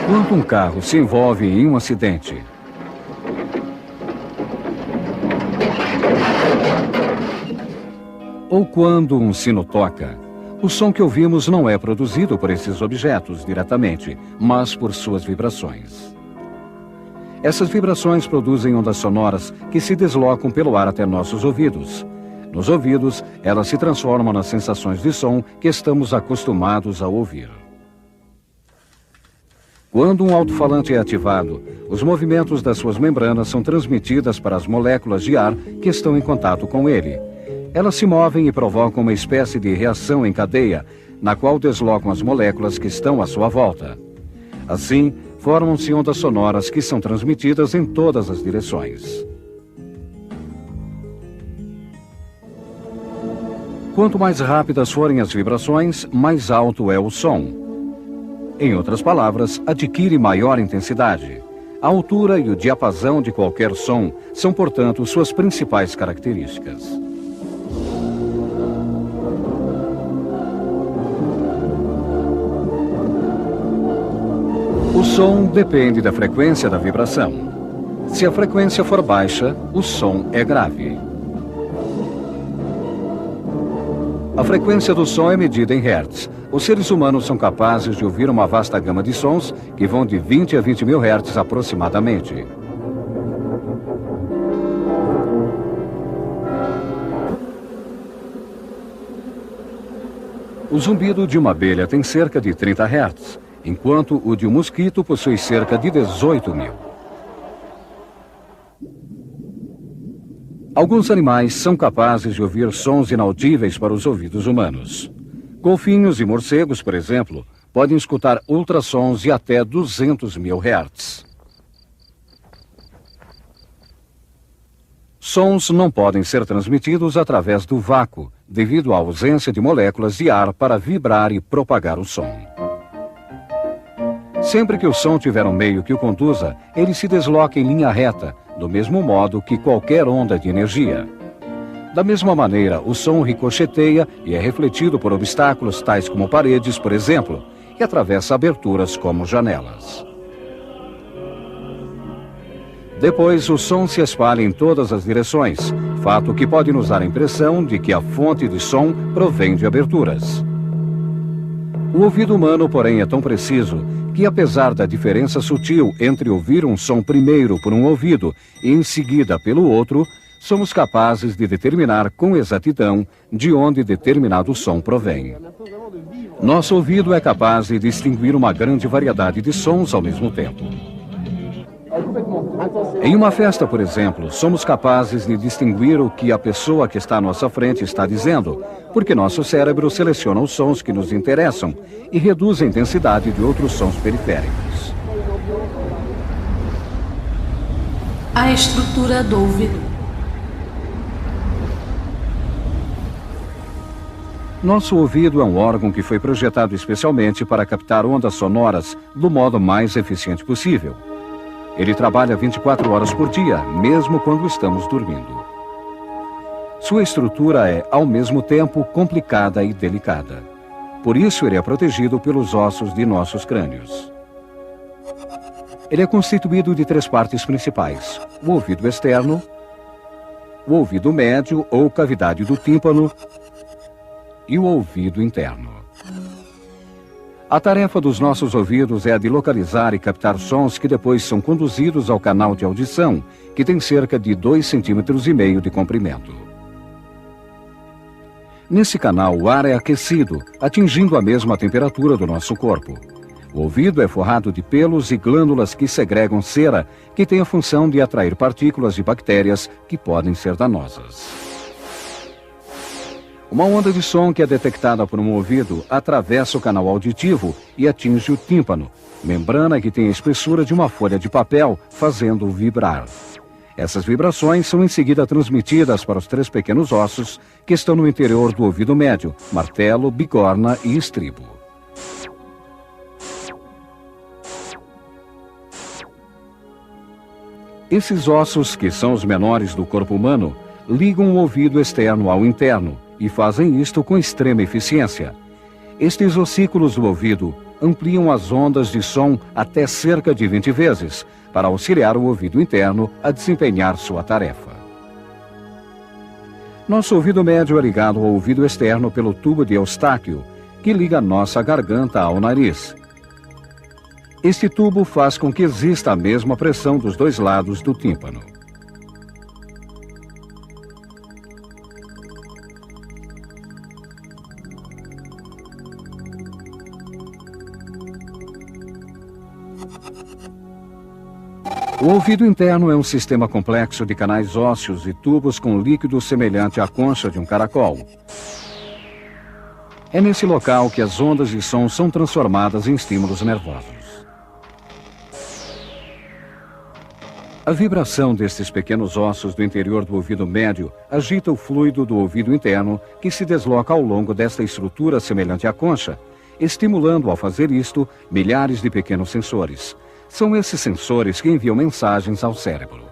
Quando um carro se envolve em um acidente, ou quando um sino toca, o som que ouvimos não é produzido por esses objetos diretamente, mas por suas vibrações. Essas vibrações produzem ondas sonoras que se deslocam pelo ar até nossos ouvidos. Nos ouvidos, elas se transformam nas sensações de som que estamos acostumados a ouvir. Quando um alto-falante é ativado, os movimentos das suas membranas são transmitidas para as moléculas de ar que estão em contato com ele. Elas se movem e provocam uma espécie de reação em cadeia, na qual deslocam as moléculas que estão à sua volta. Assim, formam-se ondas sonoras que são transmitidas em todas as direções. Quanto mais rápidas forem as vibrações, mais alto é o som. Em outras palavras, adquire maior intensidade. A altura e o diapasão de qualquer som são, portanto, suas principais características. O som depende da frequência da vibração. Se a frequência for baixa, o som é grave. A frequência do som é medida em hertz. Os seres humanos são capazes de ouvir uma vasta gama de sons que vão de 20 a 20 mil hertz aproximadamente. O zumbido de uma abelha tem cerca de 30 hertz, enquanto o de um mosquito possui cerca de 18 mil. Alguns animais são capazes de ouvir sons inaudíveis para os ouvidos humanos. Golfinhos e morcegos, por exemplo, podem escutar ultrassons de até 200 mil hertz. Sons não podem ser transmitidos através do vácuo, devido à ausência de moléculas de ar para vibrar e propagar o som. Sempre que o som tiver um meio que o conduza, ele se desloca em linha reta, do mesmo modo que qualquer onda de energia. Da mesma maneira, o som ricocheteia e é refletido por obstáculos tais como paredes, por exemplo, e atravessa aberturas como janelas. Depois, o som se espalha em todas as direções, fato que pode nos dar a impressão de que a fonte de som provém de aberturas. O ouvido humano, porém, é tão preciso que, apesar da diferença sutil entre ouvir um som primeiro por um ouvido e em seguida pelo outro, somos capazes de determinar com exatidão de onde determinado som provém. Nosso ouvido é capaz de distinguir uma grande variedade de sons ao mesmo tempo. Em uma festa, por exemplo, somos capazes de distinguir o que a pessoa que está à nossa frente está dizendo, porque nosso cérebro seleciona os sons que nos interessam e reduz a intensidade de outros sons periféricos. A estrutura do ouvido. Nosso ouvido é um órgão que foi projetado especialmente para captar ondas sonoras do modo mais eficiente possível. Ele trabalha 24 horas por dia, mesmo quando estamos dormindo. Sua estrutura é, ao mesmo tempo, complicada e delicada. Por isso, ele é protegido pelos ossos de nossos crânios. Ele é constituído de 3 partes principais: o ouvido externo, o ouvido médio ou cavidade do tímpano e o ouvido interno. A tarefa dos nossos ouvidos é a de localizar e captar sons que depois são conduzidos ao canal de audição, que tem cerca de 2,5 cm de comprimento. Nesse canal, o ar é aquecido, atingindo a mesma temperatura do nosso corpo. O ouvido é forrado de pelos e glândulas que segregam cera, que tem a função de atrair partículas de bactérias que podem ser danosas. Uma onda de som que é detectada por um ouvido atravessa o canal auditivo e atinge o tímpano, membrana que tem a espessura de uma folha de papel, fazendo-o vibrar. Essas vibrações são em seguida transmitidas para os 3 pequenos ossos que estão no interior do ouvido médio: martelo, bigorna e estribo. Esses ossos, que são os menores do corpo humano, ligam o ouvido externo ao interno e fazem isto com extrema eficiência. Estes ossículos do ouvido ampliam as ondas de som até cerca de 20 vezes, para auxiliar o ouvido interno a desempenhar sua tarefa. Nosso ouvido médio é ligado ao ouvido externo pelo tubo de Eustáquio, que liga nossa garganta ao nariz. Este tubo faz com que exista a mesma pressão dos dois lados do tímpano. O ouvido interno é um sistema complexo de canais ósseos e tubos com líquido semelhante à concha de um caracol. É nesse local que as ondas de som são transformadas em estímulos nervosos. A vibração destes pequenos ossos do interior do ouvido médio agita o fluido do ouvido interno, que se desloca ao longo desta estrutura semelhante à concha, estimulando, ao fazer isto, milhares de pequenos sensores. São esses sensores que enviam mensagens ao cérebro.